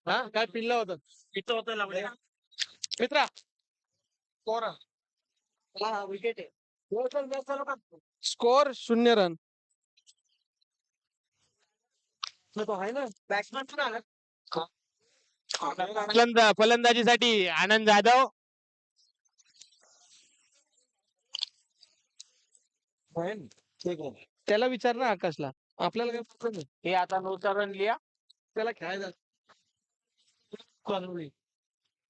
हा काय पिल्लं होतं इथं होतं मित्रा स्कोर विकेट स्कोर 0 रन. आहे ना बॅट्समॅन पण आला फलंदाजीसाठी आनंद जाधव. त्याला विचार ना आकाशला. आपल्याला काय problem आहे? हे आता 9 रन लिया त्याला खेळायला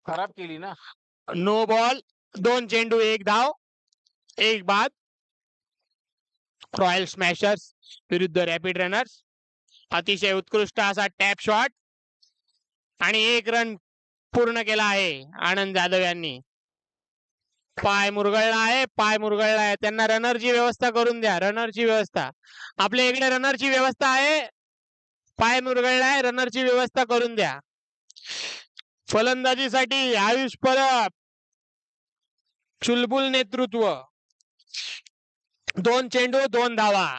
खराब केली ना. नो बॉल, 2 चेंडू 1 धाव 1 बाद. रॉयल स्मॅशर्स विरुद्ध रॅपिड रनर्स. अतिशय उत्कृष्ट असा टॅप शॉट आणि 1 रन पूर्ण केला आहे आनंद जाधव यांनी. पाय मुरगळला आहे. त्यांना रनरची व्यवस्था करून द्या. रनरची व्यवस्था आपल्या इकडे रनरची व्यवस्था आहे. पाय मुरगळला आहे, रनरची व्यवस्था करून द्या. फलंदाजीसाठी आयुष परब, चुलबुल नेतृत्व. 2 चेंडू 2 धावा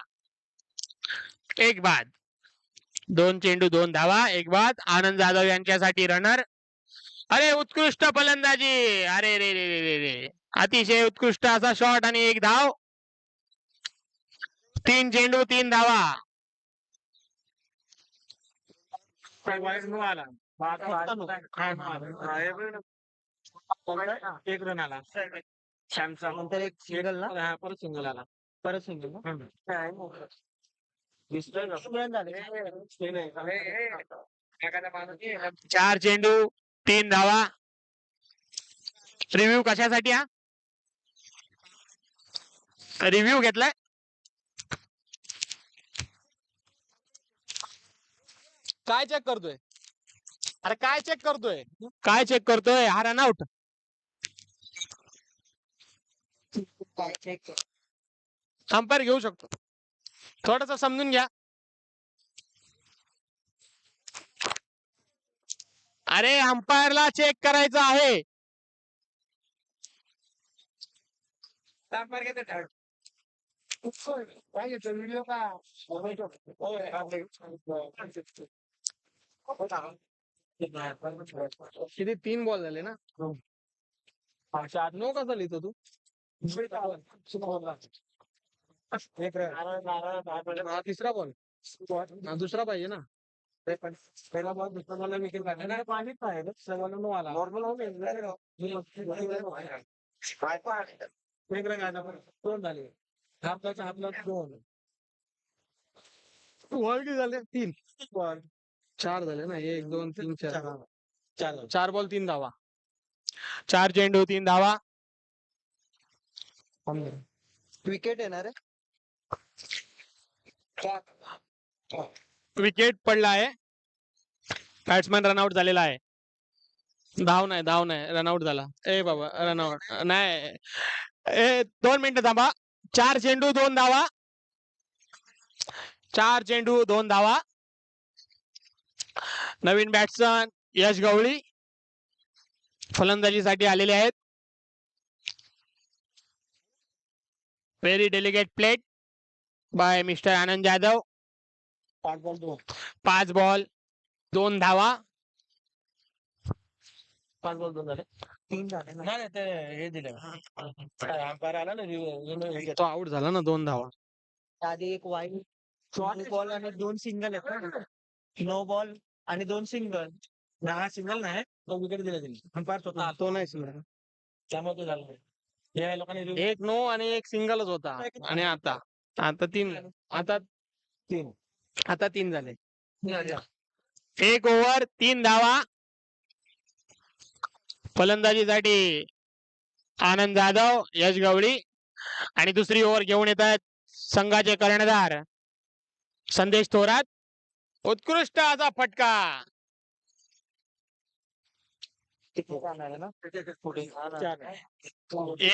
1 बाद. 2 चेंडू 2 धावा 1 बाद. आनंद जाधव यांच्यासाठी रनर. अरे उत्कृष्ट फलंदाजी. अरे रे रे रे रे अतिशय उत्कृष्ट असा शॉट आणि 1 धाव. 3 चेंडू 3 धावा. आला 1 रन आला सॅमसंग नंतर एक सिंगल ना परत सिंगल आला ना 4 चेंडू 3 धावा. रिव्ह्यू कशासाठी हा रिव्ह्यू घेतलाय. काय चेक करतोय? अरे काय चेक करतोय? काय चेक करतोय? हा रन आउट. अंपायर घेऊ शकतो. थोडस समजून घ्या. अरे अंपायरला चेक करायचं आहे. व्हिडिओ का किती 3 बॉल झाले ना. 9 कसा लिहितो तू? हा तिसरा बॉल. हा दुसरा पाहिजे ना. पहिला बॉल दुसरा बॉल विकेट काढला पाणीच आहे सगळ्यांना आला नॉर्मल एक रन आला 2 झाले हाफला 2 बॉल किती झाले? 3 बॉल 4 झाले ना. 1 2 3 4. 4 4 बॉल 3 धावा. 4 चेंडू 3 धावा. विकेट येणार आहे. विकेट पडला आहे. बॅट्समॅन रनआउट झालेला आहे. धाव नाही रनआउट झाला. ए बाबा रनआउट नाही. 2 मिनिटं थांबा. 4 चेंडू 2 धावा. 4 चेंडू 2 धावा. नवीन बॅट्समन यश गवळी फलंदाजीसाठी आलेले आहेत. Very delicate plate by mister Anand Jadhav. 5 ball 2 धावा. 5 बॉल 2 झाले 3 झाले नाही ते हे दिले अंपायर आला ना तो आउट झाला ना 2 धावा. आधी एक वाईड बॉल आणि 2 सिंगल आहेत. नो बॉल आणि 2 सिंगल. हा सिंगल नाही तो विकेट दिला त्यांनी अंपायर स्वतः तो नाही सिंगल. त्यामुळे ते झालं या लोकांनी 1 नो आणि 1 सिंगलच होता. आणि आता 3 आता 3 झाले. 1 ओव्हर 3 धावा. फलंदाजीसाठी आनंद जाधव यश गवळी आणि दुसरी ओव्हर घेऊन येत आहेत संघाचे कर्णधार संदेश थोरात. उत्कृष्ट असा फटका.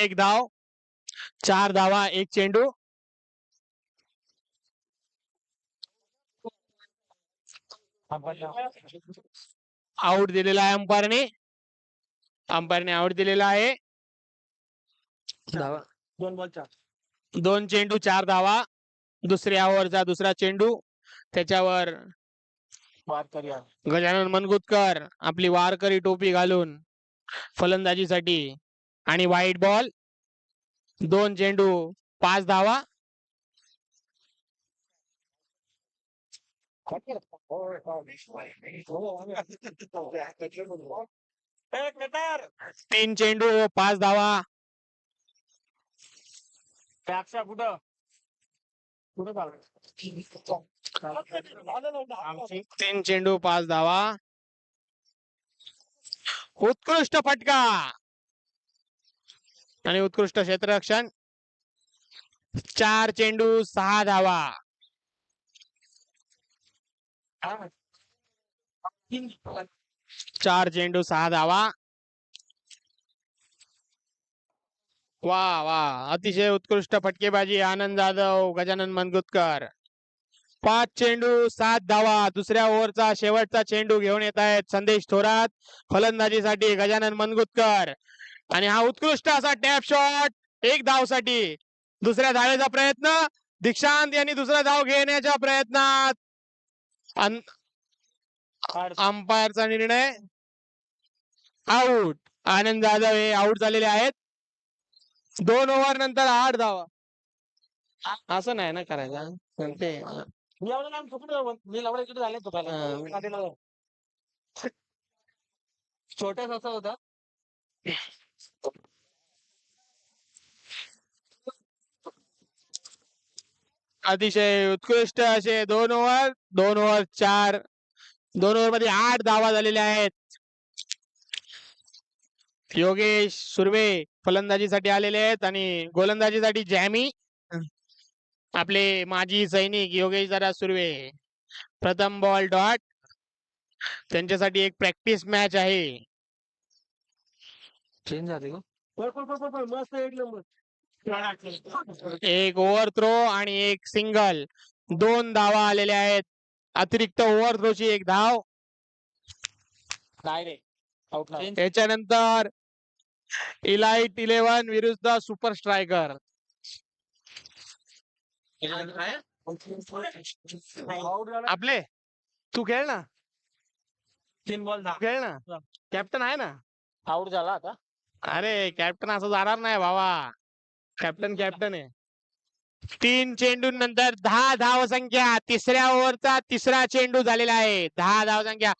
1 धाव 4 धावा 1 चेंडू. आउट दिलेला आहे अंपायरने आउट दिलेला आहे. 2 बॉल 4 2 चेंडू 4 धावा. दुसऱ्या ओव्हरचा दुसरा चेंडू त्याच्यावर गजानन मनगुतकर आपली वारकरी टोपी घालून फलंदाजीसाठी आणि व्हाईट बॉल 2 चेंडू 5 धावा. तीन चेंडू 5 धावा. तीन चेंडू 5 धावा. उत्कृष्ट फटका आणि उत्कृष्ट क्षेत्ररक्षण. 4 चेंडू 6 धावा. चार चेंडू 6 धावा. वा वा अतिशय उत्कृष्ट फटकेबाजी आनंद जाधव गजानन मनगुतकर. 5 चेंडू 7 धावा. दुसऱ्या ओव्हरचा शेवटचा चेंडू घेऊन येत आहेत संदेश थोरात फलंदाजीसाठी गजानन मनगुतकर. आणि हा उत्कृष्ट असा टॅप शॉट 1 धावसाठी. दुसऱ्या धावेचा प्रयत्न. दीक्षांत यांनी दुसरा धाव घेण्याच्या प्रयत्नात अंपायरचा निर्णय आउट. आनंद जाधव हे आउट झालेले आहेत. 2 ओव्हर नंतर 8 धावा. असं नाही ना करायचं ते. छोटाच असा होता. अतिशय उत्कृष्ट असे 2 ओव्हर. 2 ओव्हर 4. 2 ओव्हर मध्ये 8 धावा झालेल्या आहेत. योगेश सुर्वे फलंदाजीसाठी आलेले आहेत आणि गोलंदाजीसाठी जॅमी आपले माजी सैनिक योगेश दादा सुर्वे. प्रथम बॉल डॉट. त्यांच्यासाठी एक प्रॅक्टिस मॅच आहे. चेंज झाले का? मस्त एक नंबर. एक ओव्हर थ्रो आणि एक सिंगल. 2 धावा आलेल्या आहेत. अतिरिक्त ओव्हर थ्रोची 1 धाव. त्याच्यानंतर इलाइट 11 विरुद्ध सुपर स्ट्रायकर. आपले तू खेळ ना. 3 बॉल खेळ ना. कॅप्टन आहे ना. आउट झाला आता. अरे कॅप्टन असं जाणार नाही भावा. कॅप्टन आहे. 3 चेंडूंनंतर 10 धाव संख्या. तिसऱ्या ओव्हरचा तिसरा चेंडू झालेला आहे. 10 धाव संख्या.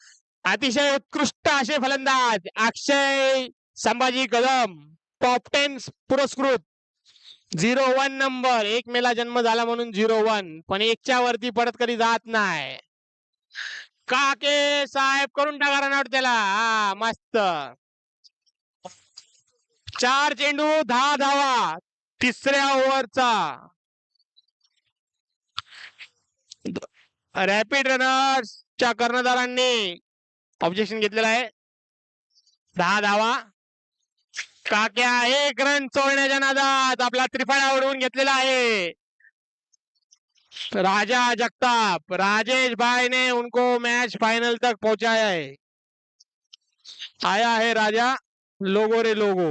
अतिशय उत्कृष्ट असे फलंदाज अक्षय संभाजी कदम टॉप 10 पुरस्कृत. 01 नंबर. 1 मेला जन्म झाला म्हणून 01. पण 1च्या वरती परत कधी जात नाही. काके साहेब करून टाका रनआउट त्याला. हा मस्त. 4 चेंडू 10 धावा. तिसऱ्या ओव्हरचा रॅपिड रनर्सच्या कर्णधारांनी ऑब्जेक्शन घेतलेलं आहे. 10 धावा. काक्या 1 रन चोळण्याच्या नादात आपला त्रिफळा उडवून घेतलेला आहे. राजा जगताप राजेश भाई ने उनको मैच फाइनल तक पहुंचाया है. आया है राजा. लोगो रे लोगो.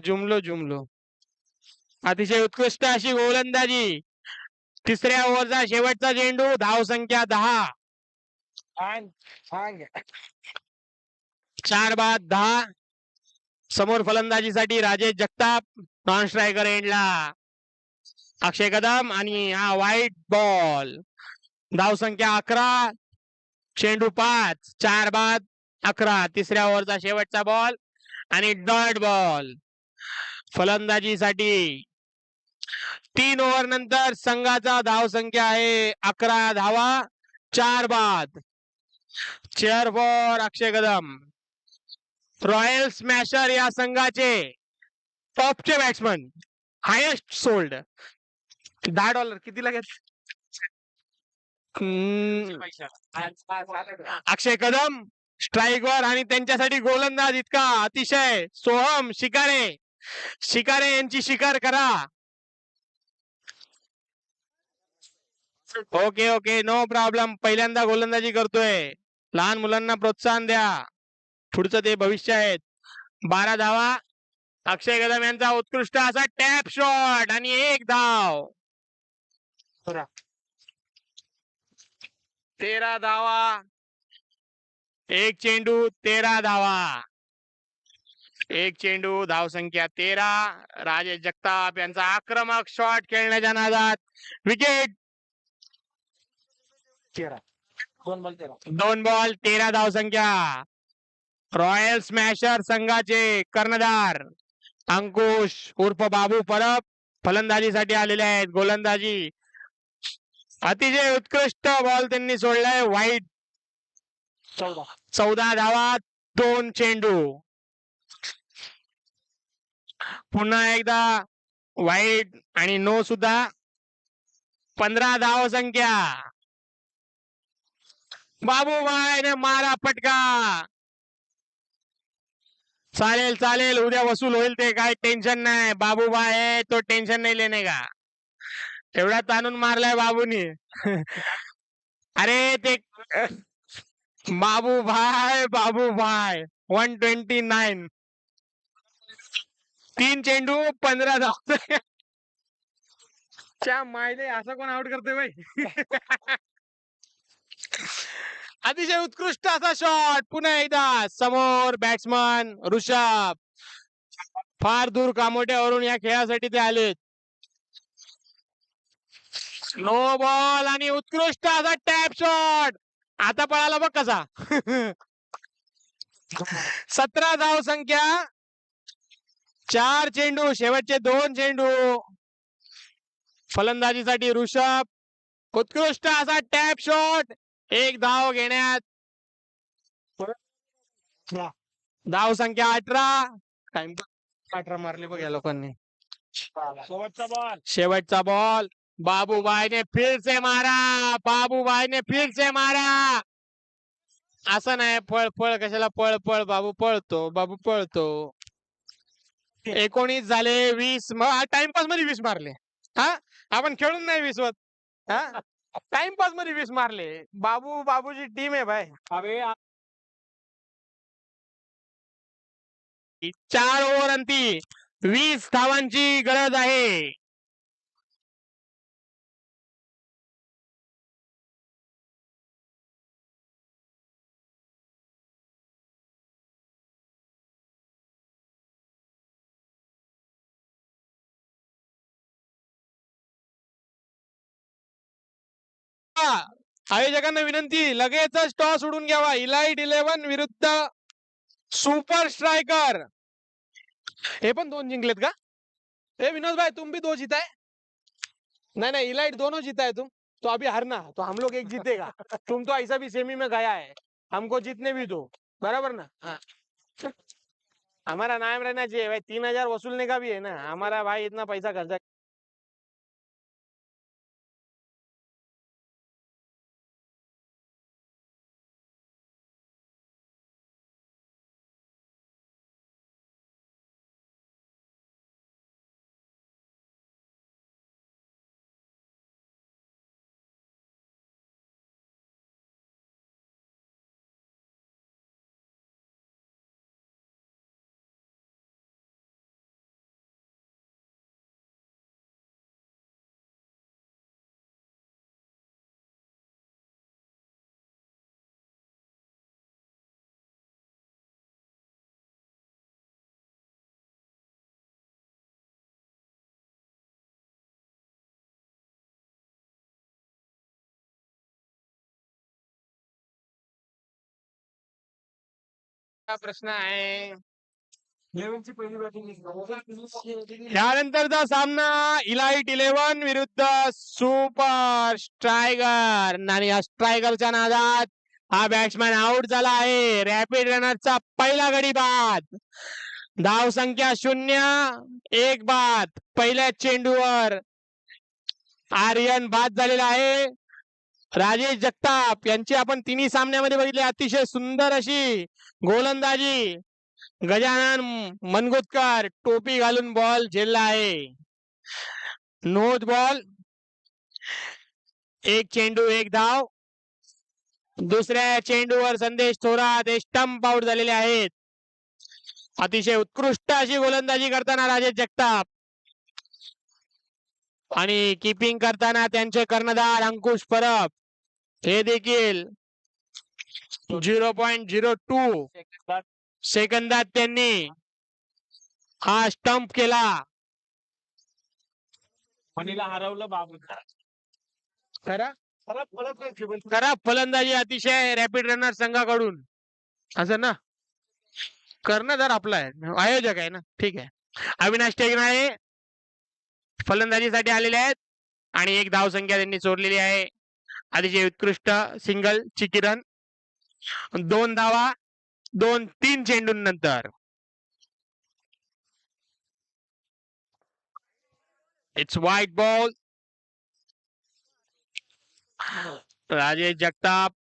जुमलो जुमलो. अतिशय उत्कृष्ट अशी गोलंदाजी. तिसऱ्या ओव्हरचा शेवटचा चेंडू. धाव संख्या 10. 4 बाद 10. समोर फलंदाजीसाठी राजेश जगताप. नॉन स्ट्रायकर एंडला अक्षय कदम आणि हा व्हाईट बॉल. धाव संख्या 11. चेंडू 5. 4 बाद 11. तिसऱ्या ओव्हरचा शेवटचा बॉल आणि डॉट बॉल. फलंदाजीसाठी 3 ओव्हर नंतर संघाचा धाव संख्या आहे 11 धावा. 4 बाद. Chair for Akshay Kadam. Royal smasher या संघाचे टॉपचे बॅट्समन. Highest sold. $10 कितीला घेत. अक्षय कदम स्ट्राईकवर आणि त्यांच्यासाठी गोलंदाज इतका अतिशय सोहम शिकारे. शिकारे यांची शिकार करा. Okay okay no problem. पहिल्यांदा गोलंदाजी करतोय. लहान मुलांना प्रोत्साहन द्या. पुढचं ते भविष्य आहेत. 12 धावा. अक्षय कदम यांचा उत्कृष्ट असा टॅप शॉट आणि 1 धाव. 13 धावा. एक चेंडू 13 धावा. एक चेंडू धावसंख्या 13. राजेश जगताप यांचा आक्रमक शॉट खेळण्याच्या नादात विकेट. 2 बॉल 13. 2 बॉल 13 धावसंख्या. रॉयल स्मॅशर संघाचे कर्णधार अंकुश उर्फ बाबू परब फलंदाजीसाठी आलेले आहेत. गोलंदाजी अतिशय उत्कृष्ट बॉल त्यांनी सोडलाय. वाईट 14 धावा 2 चेंडू. पुन्हा एकदा वाईट आणि नो सुद्धा. 15 धाव संख्या. बाबूभाई ने मारा फटका. चालेल चालेल, उद्या वसूल होईल ते, काय टेन्शन नाही. बाबूभाई आहे तो, टेन्शन नाही लेने का. एवढा ताणून मारलाय बाबूनी. अरे ते बाबूभाई 129. 3 चेंडू 15 धाव. च्या मायले असं कोण आउट करते बाई. अतिशय उत्कृष्ट असा शॉट. पुन्हा एकदा समोर बॅट्समन ऋषभ. फार दूर कामोट्यावरून या खेळासाठी ते आलेत. नो बॉल आणि उत्कृष्ट असा टॅप शॉट. आता पळाला बघ कसा. 17 धाव संख्या. 4 चेंडू, शेवटचे 2 चेंडू. फलंदाजीसाठी ऋषभ. उत्कृष्ट असा टॅप शॉट. 1 धाव घेण्यात. धाव संख्या 18. टाइम 18 मारले बघ या लोकांनी. शेवटचा बॉल. शेवटचा बॉल. बाबूभाई ने फिर से मारा. बाबूभाई ने फिर से मारा. असं नाही, पळ पळ कशाला, पळ पळ बाबू पळतो, बाबू पळतो. 19 झाले. 20 टाइमपास मध्ये 20 मारले. हा, आपण खेळून नाही 20 वत. हा, टाइमपास मध्ये 20 मारले. बाबूची टीम आहे भाई. अबे 4 ओव्हर अंती 20 धावांची गरज आहे. आयोजकांना विनंती, लगेचच टॉस उडून घ्यावा. इलाइट 11 विरुद्ध सुपर स्ट्रायकर. हे पण 2 जिंकलेत का? ए विनोद भाई, तुम भी 2 जीता है. नहीं नहीं, इलाइट दोनों जीता है तुम. तो अभी हारना तो हम लोग 1 जीतेगा. तुम तो ऐसा भी सेमी में गया है, हमको जीतने भी दो. बराबर ना. हाँ. हमारा नाम रहना चाहिए भाई. 3000 वसूलने का भी है ना हमारा भाई. इतना पैसा खर्चा. प्रश्न आहे. 11 ची पहिली बॅटिंग. यानंतरचा सामना इलाइट 11 विरुद्ध सुपर स्ट्रायकर. आणि या स्ट्रायकरच्या नादात हा बॅट्समॅन आउट झाला आहे. रॅपिड रनरचा पहिला गडी बाद. धाव संख्या 0. 1 बाद. पहिल्या चेंडूवर आर्यन बाद झालेला आहे. राजेश जगताप यांची आपण तिन्ही सामन्यामध्ये बघितले. अतिशय सुंदर अशी गोलंदाजी. गजानन मनगुतकर टोपी घालून बॉल झेलला आहे. Note ball. 1 चेंडू 1 धाव. दुसऱ्या चेंडूवर संदेश थोरात हे स्टंप आउट झालेले आहेत. अतिशय उत्कृष्ट अशी गोलंदाजी करताना राजेश जगताप आणि कीपिंग करताना त्यांचे कर्णधार अंकुश परब. हे देखील 0.02 सेकंदात त्यांनी हा स्टंप केला. मनीला हरवलं बाबू. खरा खरं खराब फलंदाजी अतिशय रॅपिड रनर संघाकडून. असं ना, कर्णधार आपला आहे, आयोजक आहे ना, ठीक आहे. अविनाश टेगनाळे फलंदाजीसाठी आलेले आहेत आणि एक धाव संख्या त्यांनी चोरलेली आहे. अतिशय उत्कृष्ट सिंगल ची किरण. 2 धावा 2-3 चेंडूंनंतर. It's wide ball. Rajesh Jagtap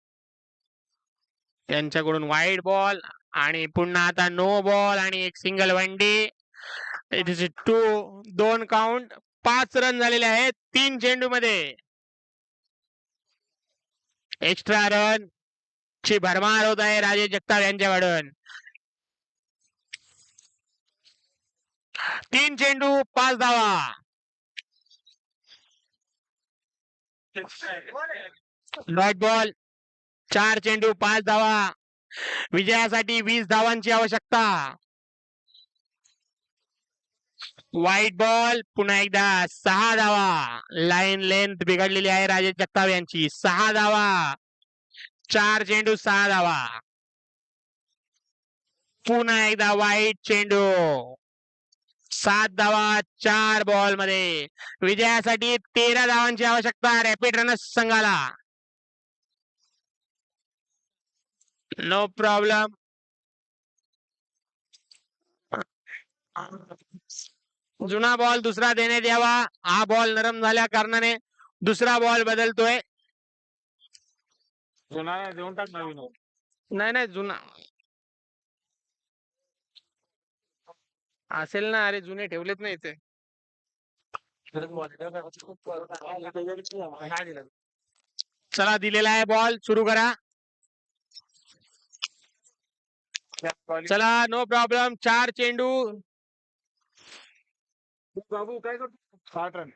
यांच्याकडून व्हाईट बॉल आणि पुन्हा आता नो बॉल आणि एक सिंगल वनडी. It is 2 count. 5 रन झालेले आहेत 3 चेंडू मध्ये. एक्स्ट्रा रन ची भरमार होत आहे राजेश जगताप यांच्याकडून. 3 चेंडू 5 धावा. Dot ball. 4 चेंडू 5 धावा. विजयासाठी 20 धावांची आवश्यकता. White ball. पुन्हा एकदा 6 धावा. लाईन लेंथ बिघडलेली आहे राजेश जगताप यांची. 6 धावा. 4 चेंडू 6 धावा. पुन्हा एकदा व्हाईट चेंडू. 7 धावा 4 बॉल मध्ये. विजयासाठी 13 धावांची आवश्यकता रॅपिड रनर्स संघाला. No problem. जुना बॉल दुसरा देण्यात यावा. हा बॉल नरम झाल्या कारणाने दुसरा बॉल बदलतोय. जुना देऊन टाक नवीन. नाही नाही, जुना असेल ना. अरे जुने ठेवलेत नाही इथे. चला, दिलेला आहे बॉल. सुरू करा. चला, नो प्रॉब्लेम. 4 चेंडू. बाबू काय करतो? 60 रन.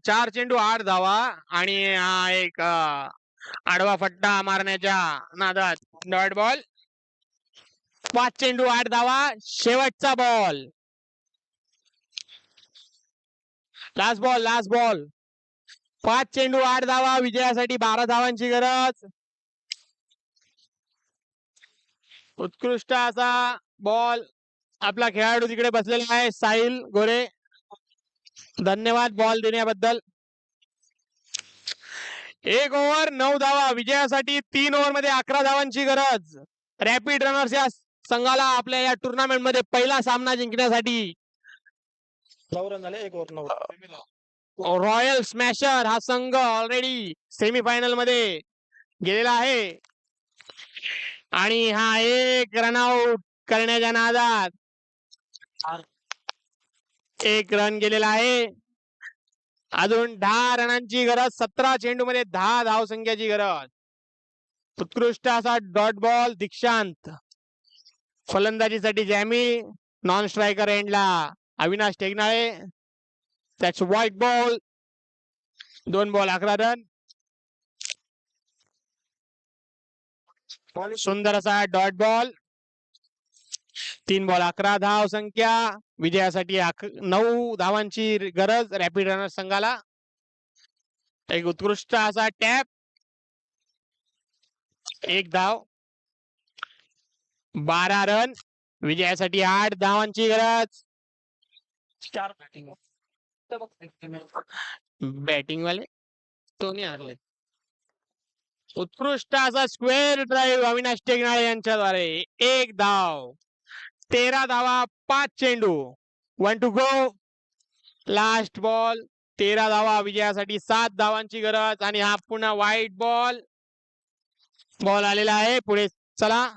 4 चेंडू 8 धावा आणि हा एक आडवा फट्टा मारण्याच्या नादात डॉट बॉल. 5 चेंडू 8 धावा. शेवटचा ball. Last ball. Last ball. 5 चेंडू 8 धावा. विजयासाठी 12 धावांची गरज. उत्कृष्ट असा बॉल. आपला खेळाडू तिकडे बसलेला आहे, साहिल गोरे. धन्यवाद बॉल देण्याबद्दल. 1 ओव्हर 9 धावा. विजयासाठी 3 ओव्हर मध्ये 11 धावांची गरज. रॅपिड रनर्स या संघाला आपल्या या टुर्नामेंट मध्ये पहिला सामना जिंकण्यासाठी 9 रन झाले. 1 ओव्हर 9. रॉयल स्मॅशर हा संघ ऑलरेडी सेमीफायनल मध्ये गेलेला आहे आणि हा 1 रनआउट करण्याच्या नादात 1 रन गेलेला आहे. अजून 10 रनांची गरज. 17 चेंडू मध्ये 10 धावसंख्याची गरज. उत्कृष्ट असा डॉट बॉल. दीक्षांत. फलंदाजीसाठी जॅमी. नॉन स्ट्रायकर एंडला Avinash Tegnale. That's wide ball. 2 ball 11 run. सुंदर असा डॉट बॉल. 3 बॉल 11 धाव संख्या. विजयासाठी 9 धावांची गरज रॅपिड रनर संघाला. एक उत्कृष्ट असा टॅप. 1 धाव. 12 रन. विजयासाठी 8 धावांची गरज. 4 बॅटिंग. बॅटिंग वाले तो नाही हरले. उत्कृष्ट असा स्क्वेअर ड्राईव्ह अविनाश टेगनाळे यांच्याद्वारे. 1 धाव. 13 धावा 5 चेंडू. 1 टू गो. Last ball. 13 धावा. विजयासाठी 7 धावांची गरज आणि हा पुन्हा व्हाईट बॉल. बॉल आलेला आहे पुढे. चला,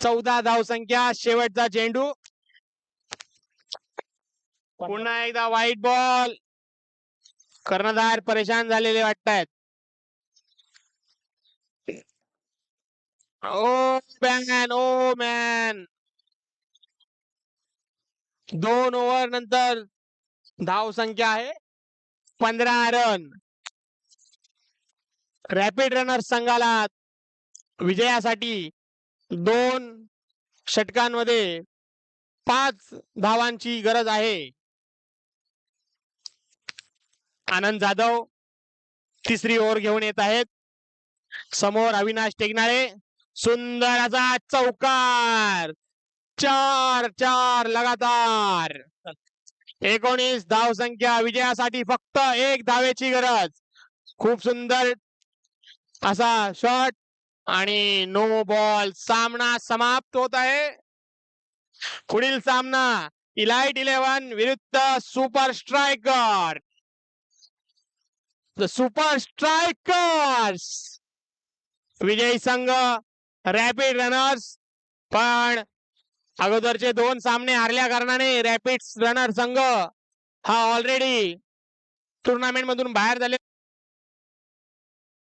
14 धाव संख्या. शेवटचा चेंडू. पुन्हा एकदा व्हाईट बॉल. कर्णधार परेशान झालेले वाटतायत. ओ मॅन, ओ मॅन. 2 ओव्हर नंतर धाव संख्या आहे 15 रन. रॅपिड रनर संघाला विजयासाठी 2 षटकांमध्ये 5 धावांची गरज आहे. आनंद जाधव तिसरी ओव्हर घेऊन येत आहेत. समोर अविनाश टेकनाळे. सुंदर असा चौकार. 4 लगातार. 19 धावसंख्या. विजयासाठी फक्त 1 धावेची गरज. खूप सुंदर असा शॉट आणि नो बॉल. सामना समाप्त होत आहे. पुढील सामना इलाइट 11 विरुद्ध super striker. The super strikers. विजयी संघ रॅपिड रनर्स. पण अगोदरचे 2 सामने हारल्या कारणाने रॅपिड रनर संघ हा ऑलरेडी टुर्नामेंट मधून बाहेर झाले.